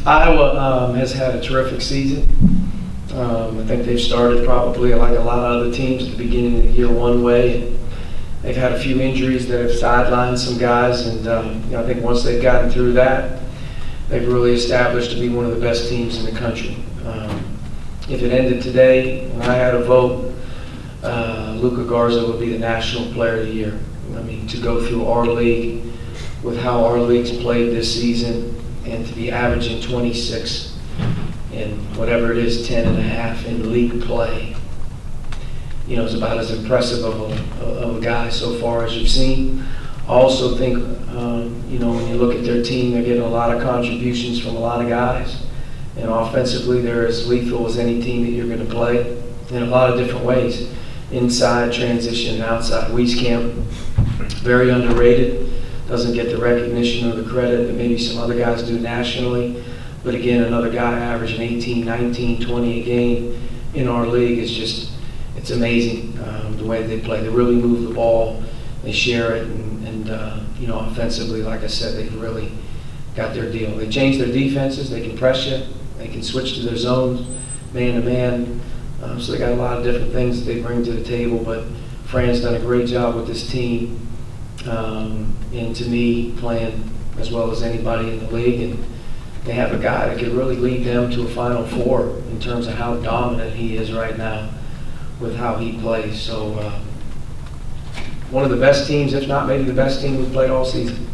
Iowa has had a terrific season. I think they've started probably like a lot of other teams at the beginning of the year one way. And they've had a few injuries that have sidelined some guys, and I think once they've gotten through that, they've really established to be one of the best teams in the country. If it ended today, when I had a vote, Luka Garza would be the National Player of the Year. I mean, to go through our league with how our league's played this season and to be averaging 26 and whatever it is, 10 and a half in league play, is about as impressive of a guy so far as you've seen. I also think, when you look at their team, they're getting a lot of contributions from a lot of guys. And offensively, they're as lethal as any team that you're going to play in a lot of different ways. Inside, transition, and outside. Wieskamp, very underrated. Doesn't get the recognition or the credit that maybe some other guys do nationally. But again, another guy averaging 18, 19, 20 a game in our league is just, it's amazing the way they play. They really move the ball. They share it. And offensively, like I said, they've really got their deal. They change their defenses. They can press you. They can switch to their zones, man-to-man. So they got a lot of different things that they bring to the table. But Fran's done a great job with this team. And to me, playing as well as anybody in the league. And they have a guy that could really lead them to a Final Four in terms of how dominant he is right now with how he plays. So one of the best teams, if not maybe the best team we've played all season.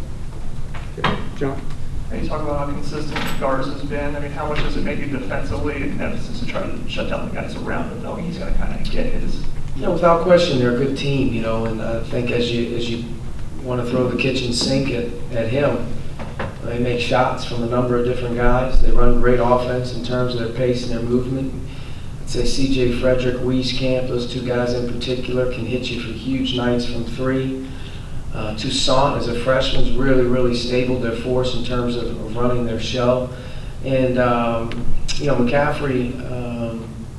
John? You talk about how consistent Garza's been. I mean, how much does it make you defensively an emphasis to try to shut down the guys around him, knowing he's going to kind of get his? Without question, they're a good team, and I think as you want to throw the kitchen sink at him, they make shots from a number of different guys. They run great offense in terms of their pace and their movement. I'd say C.J. Frederick, Wieskamp, those two guys in particular can hit you for huge nights from three. Toussaint, as a freshman, is really, really stable their force in terms of running their show. And, McCaffrey,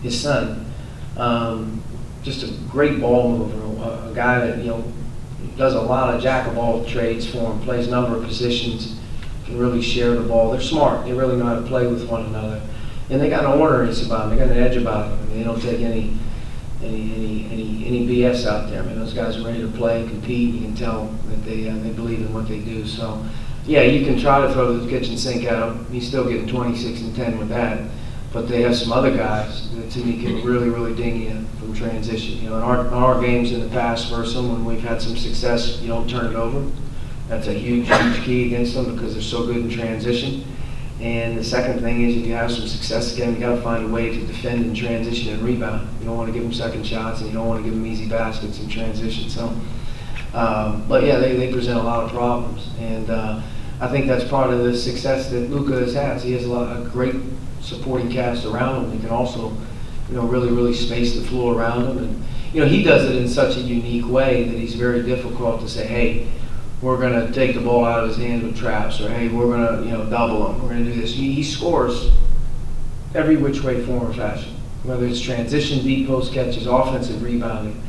his son, just a great ball mover, a guy that, does a lot of jack-of-all trades for him, plays a number of positions, can really share the ball. They're smart. They really know how to play with one another. And they got an orneriness about them. They got an edge about them. I mean, they don't take any BS out there. I mean, those guys are ready to play and compete. You can tell that they believe in what they do. So, yeah, you can try to throw the kitchen sink at him. He's still getting 26 and 10 with that. But they have some other guys that, to me, can really, really ding you from transition. In our games in the past versus them, when we've had some success, you don't turn it over. That's a huge, huge key against them because they're so good in transition. And the second thing is, if you have some success again, you got to find a way to defend in transition and rebound. You don't want to give them second shots, and you don't want to give them easy baskets in transition. So, but yeah, they present a lot of problems, and I think that's part of the success that Luka has had. He has a great supporting cast around him. He can also, really, really space the floor around him, and he does it in such a unique way that he's very difficult to say, hey, we're going to take the ball out of his hands with traps, or hey, we're going to double him. We're going to do this. He scores every which way, form, or fashion, whether it's transition, deep post catches, offensive rebounding.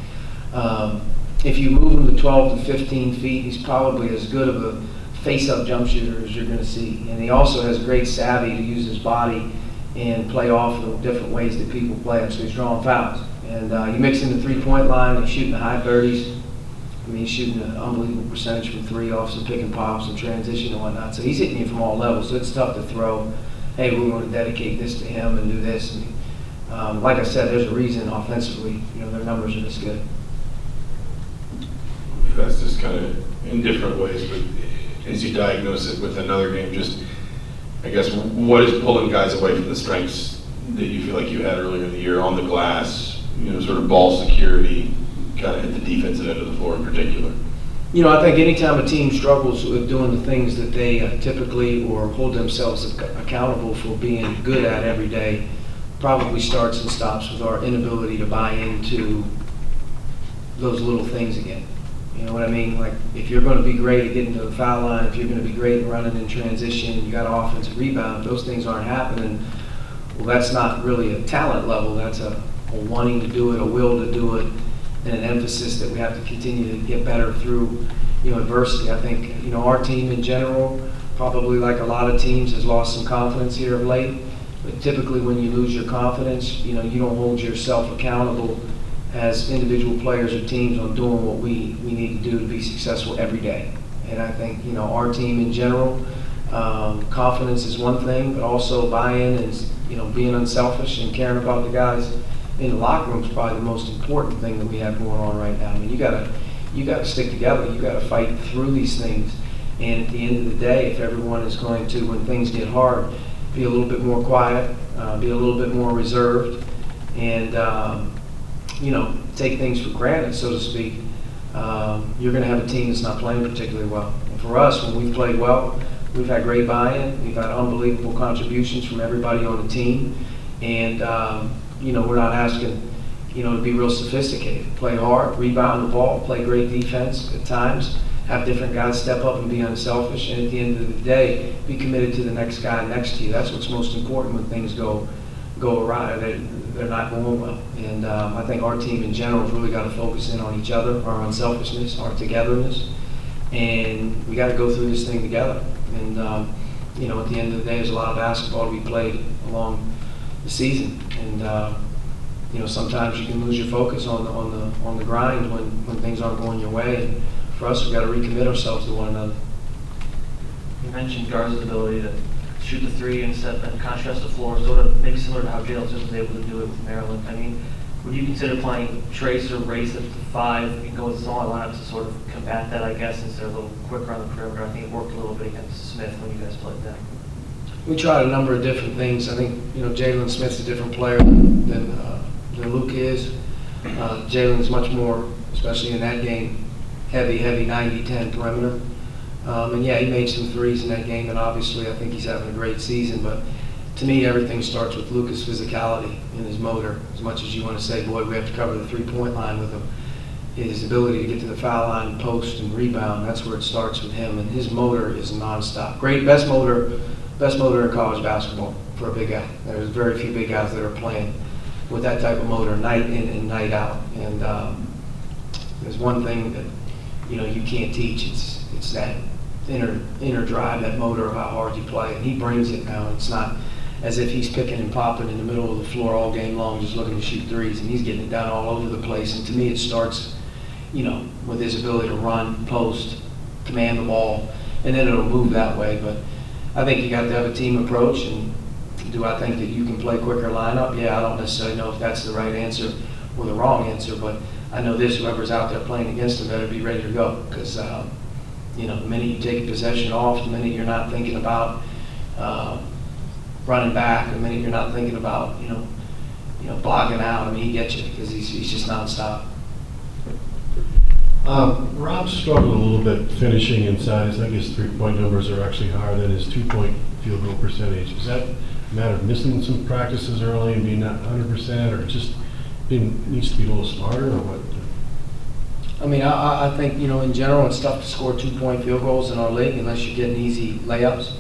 If you move him to 12 to 15 feet, he's probably as good of a face-up jump shooter as you're going to see. And he also has great savvy to use his body and play off the different ways that people play him. So he's drawing fouls. And you mix in the three-point line, he's shooting the high 30s. I mean, he's shooting an unbelievable percentage from three off some pick and pops and transition and whatnot. So he's hitting you from all levels. So it's tough to throw, hey, we're going to dedicate this to him and do this. And like I said, there's a reason offensively, their numbers are this good. That's just kind of in different ways, but as you diagnose it with another game, just, I guess, what is pulling guys away from the strengths that you feel like you had earlier in the year on the glass, sort of ball security, kind of at the defensive end of the floor in particular? I think anytime a team struggles with doing the things that they typically or hold themselves accountable for being good at every day, probably starts and stops with our inability to buy into those little things again. You know what I mean? Like, if you're going to be great at getting to the foul line, if you're going to be great at running in transition, you got offensive rebound, those things aren't happening. Well, that's not really a talent level. That's a wanting to do it, a will to do it, and an emphasis that we have to continue to get better through, adversity. I think, our team in general, probably like a lot of teams, has lost some confidence here of late. But typically when you lose your confidence, you don't hold yourself accountable as individual players or teams on doing what we need to do to be successful every day. And I think, our team in general, confidence is one thing, but also buy-in is, being unselfish and caring about the guys in the locker room is probably the most important thing that we have going on right now. I mean, you gotta stick together. You gotta fight through these things. And at the end of the day, if everyone is going to, when things get hard, be a little bit more quiet, be a little bit more reserved, and take things for granted, so to speak, you're going to have a team that's not playing particularly well. And for us, when we've played well, we've had great buy-in. We've had unbelievable contributions from everybody on the team, and we're not asking to be real sophisticated. Play hard, rebound the ball, play great defense at times. Have different guys step up and be unselfish, and at the end of the day, be committed to the next guy next to you. That's what's most important when things go awry. They're not going well. And I think our team in general has really got to focus in on each other, our unselfishness, our togetherness, and we got to go through this thing together. And at the end of the day, there's a lot of basketball to be played along the season, and sometimes you can lose your focus on the grind when things aren't going your way. And for us, we've got to recommit ourselves to one another. You mentioned Garza's ability to shoot the three and contrast the floor, sort of maybe similar to how Jalen was able to do it with Maryland. I mean, would you consider playing Trace or Race at the 5 and go with smaller lineups to sort of combat that, I guess, since they're a little quicker on the perimeter? I think it worked a little bit against Smith when you guys played them. We tried a number of different things. I think Jalen Smith's a different player than Luke is. Jalen's much more, especially in that game, heavy 90-10 perimeter. And yeah, he made some threes in that game, and obviously I think he's having a great season. But to me, everything starts with Luka's physicality and his motor. As much as you want to say, boy, we have to cover the three-point line with him, his ability to get to the foul line, post, and rebound, that's where it starts with him. And his motor is nonstop. Great, best motor in college basketball for a big guy. There's very few big guys that are playing with that type of motor night in and night out. And there's one thing that you can't teach. It's that inner drive, that motor of how hard you play, and he brings it now. It's not as if he's picking and popping in the middle of the floor all game long, just looking to shoot threes, and he's getting it down all over the place. And to me, it starts, with his ability to run, post, command the ball, and then it'll move that way. But I think you got to have a team approach. And do I think that you can play quicker lineup? Yeah, I don't necessarily know if that's the right answer or the wrong answer, but I know this: whoever's out there playing against him better be ready to go, because the minute you take a possession off, the minute you're not thinking about running back, the minute you're not thinking about blocking out, I mean, he gets you because he's just nonstop. Rob struggled a little bit finishing inside. I think his three-point numbers are actually higher than his two-point field goal percentage. Is that a matter of missing some practices early and being not 100%, or just needs to be a little smarter, or what? I mean, I think, in general, it's tough to score two-point field goals in our league unless you're getting easy layups.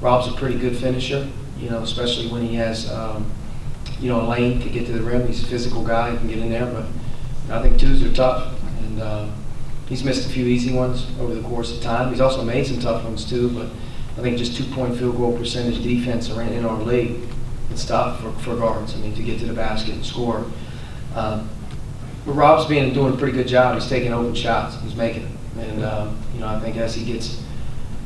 Rob's a pretty good finisher, especially when he has, a lane to get to the rim. He's a physical guy, he can get in there, but I think twos are tough. And he's missed a few easy ones over the course of time. He's also made some tough ones too, but I think just two-point field goal percentage defense in our league, it's tough for guards. I mean, to get to the basket and score. But Rob's doing a pretty good job. He's taking open shots. He's making them. And, I think as he gets,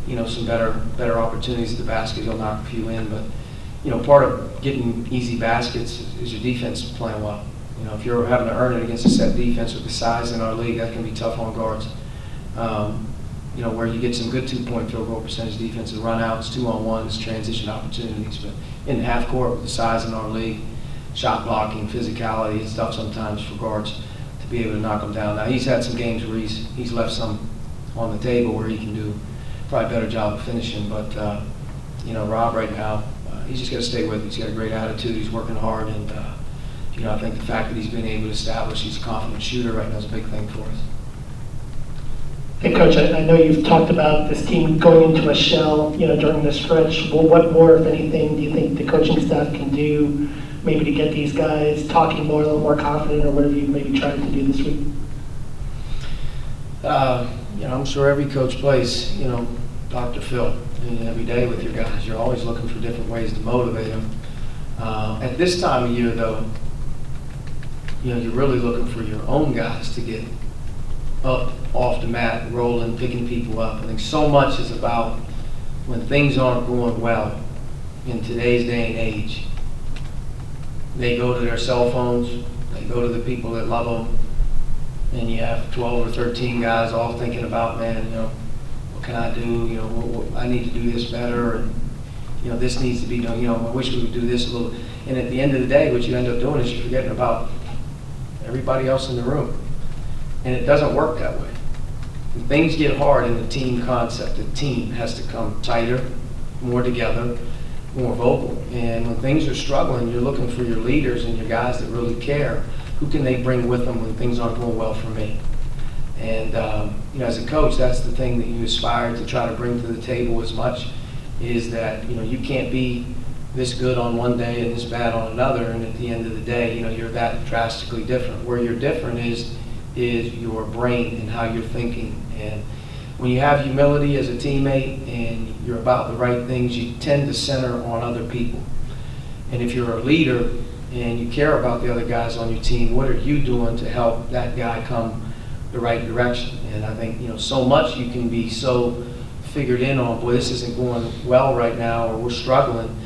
some better opportunities at the basket, he'll knock a few in. But, part of getting easy baskets is your defense playing well. If you're having to earn it against a set defense with the size in our league, that can be tough on guards. Where you get some good two-point field goal percentage defensive run-outs, two-on-ones, transition opportunities. But in the half court with the size in our league, shot blocking, physicality, it's tough sometimes for guards to be able to knock them down. Now, he's had some games where he's left some on the table where he can do probably a better job of finishing. But, Rob right now, he's just got to stay with it. He's got a great attitude. He's working hard. And, I think the fact that he's been able to establish he's a confident shooter right now is a big thing for us. Hey, Coach, I know you've talked about this team going into a shell, during the stretch. Well, what more, if anything, do you think the coaching staff can do maybe to get these guys talking more, a little more confident, or whatever you maybe tried to do this week? I'm sure every coach plays, Dr. Phil, and every day with your guys. You're always looking for different ways to motivate them. At this time of year, though, you're really looking for your own guys to get up off the mat, rolling, picking people up. I think so much is about when things aren't going well in today's day and age. They go to their cell phones, they go to the people that love them, and you have 12 or 13 guys all thinking about, man, what can I do? I need to do this better, and this needs to be done. I wish we would do this a little. And at the end of the day, what you end up doing is you're forgetting about everybody else in the room, and it doesn't work that way. When things get hard in the team concept, the team has to come tighter, more together, more vocal. And when things are struggling, you're looking for your leaders and your guys that really care. Who can they bring with them when things aren't going well for me? And as a coach, that's the thing that you aspire to try to bring to the table as much, is that you can't be this good on one day and this bad on another, and at the end of the day, you're that drastically different. Where you're different is your brain and how you're thinking. And when you have humility as a teammate and you're about the right things, you tend to center on other people. And if you're a leader and you care about the other guys on your team, what are you doing to help that guy come the right direction? And I think, so much you can be so figured in on, boy, this isn't going well right now, or we're struggling.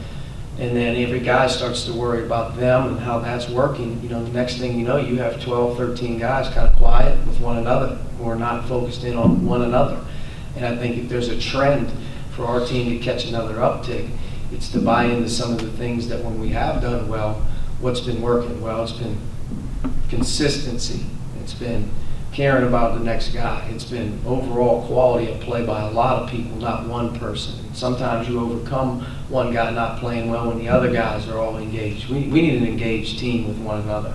And then every guy starts to worry about them and how that's working. The next thing you know, you have 12, 13 guys kind of quiet with one another, who are not focused in on one another. And I think if there's a trend for our team to catch another uptick, it's to buy into some of the things that when we have done well, what's been working well. It's been consistency. It's been caring about the next guy. It's been overall quality of play by a lot of people, not one person. And sometimes you overcome one guy not playing well when the other guys are all engaged. We need an engaged team with one another.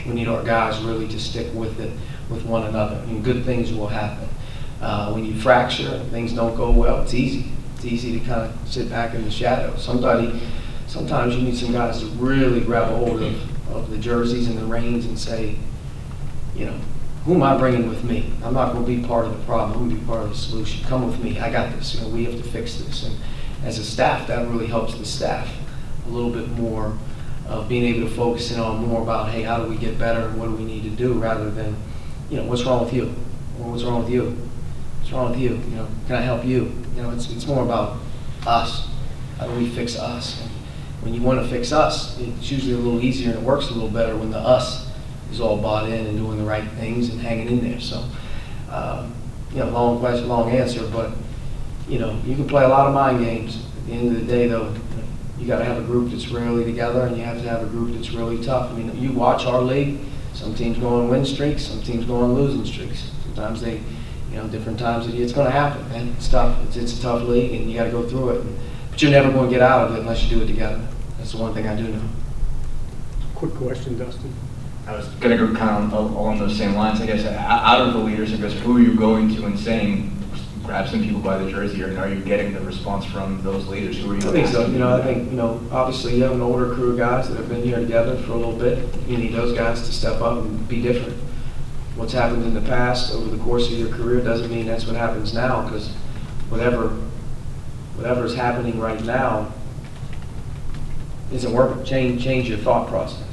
We need our guys really to stick with it with one another, and good things will happen. When you fracture, things don't go well, it's easy. It's easy to kind of sit back in the shadows. Sometimes you need some guys to really grab a hold of the jerseys and the reins and say, who am I bringing with me? I'm not going to be part of the problem. I'm going to be part of the solution. Come with me. I got this. We have to fix this. And as a staff, that really helps the staff a little bit more of being able to focus in on more about, hey, how do we get better and what do we need to do, rather than, what's wrong with you? Or what's wrong with you? What's wrong with you? Can I help you? It's more about us. How do we fix us? And when you want to fix us, it's usually a little easier and it works a little better when the us is all bought in and doing the right things and hanging in there. So, long question, long answer, but, you can play a lot of mind games. At the end of the day, though, you got to have a group that's really together, and you have to have a group that's really tough. You watch our league, some teams go on win streaks, some teams go on losing streaks. Sometimes they, different times of the year, it's going to happen, man. It's tough. It's a tough league, and you got to go through it. But you're never going to get out of it unless you do it together. That's the one thing I do know. Quick question, Dustin. I was going to go kind of along those same lines, I guess. Out of the leaders, I guess, who are you going to and saying, grab some people by the jersey, or are you getting the response from those leaders? Who are you? I think so. I think, obviously you have an older crew of guys that have been here together for a little bit. You need those guys to step up and be different. What's happened in the past over the course of your career doesn't mean that's what happens now, because whatever's happening right now isn't working. Change your thought process.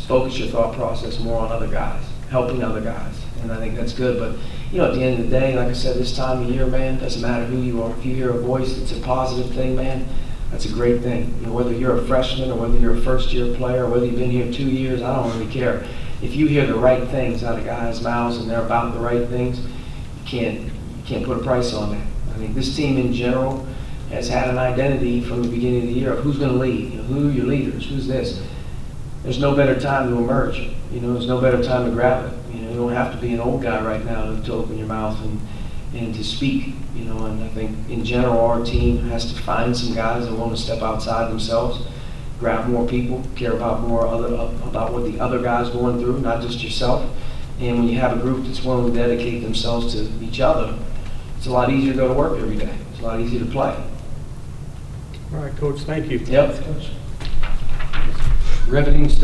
Focus your thought process more on other guys, helping other guys, and I think that's good. But at the end of the day, like I said, this time of year, man, doesn't matter who you are. If you hear a voice that's a positive thing, man, that's a great thing. Whether you're a freshman or whether you're a first-year player, or whether you've been here 2 years, I don't really care. If you hear the right things out of guys' mouths and they're about the right things, you can't put a price on that. I think this team in general has had an identity from the beginning of the year of who's going to lead. Who are your leaders? Who's this? There's no better time to emerge. There's no better time to grab it. You don't have to be an old guy right now to open your mouth and to speak. And I think in general our team has to find some guys that want to step outside themselves, grab more people, care about about what the other guy's going through, not just yourself. And when you have a group that's willing to dedicate themselves to each other, it's a lot easier to go to work every day. It's a lot easier to play. All right, Coach, thank you. Yep. Riveting stuff.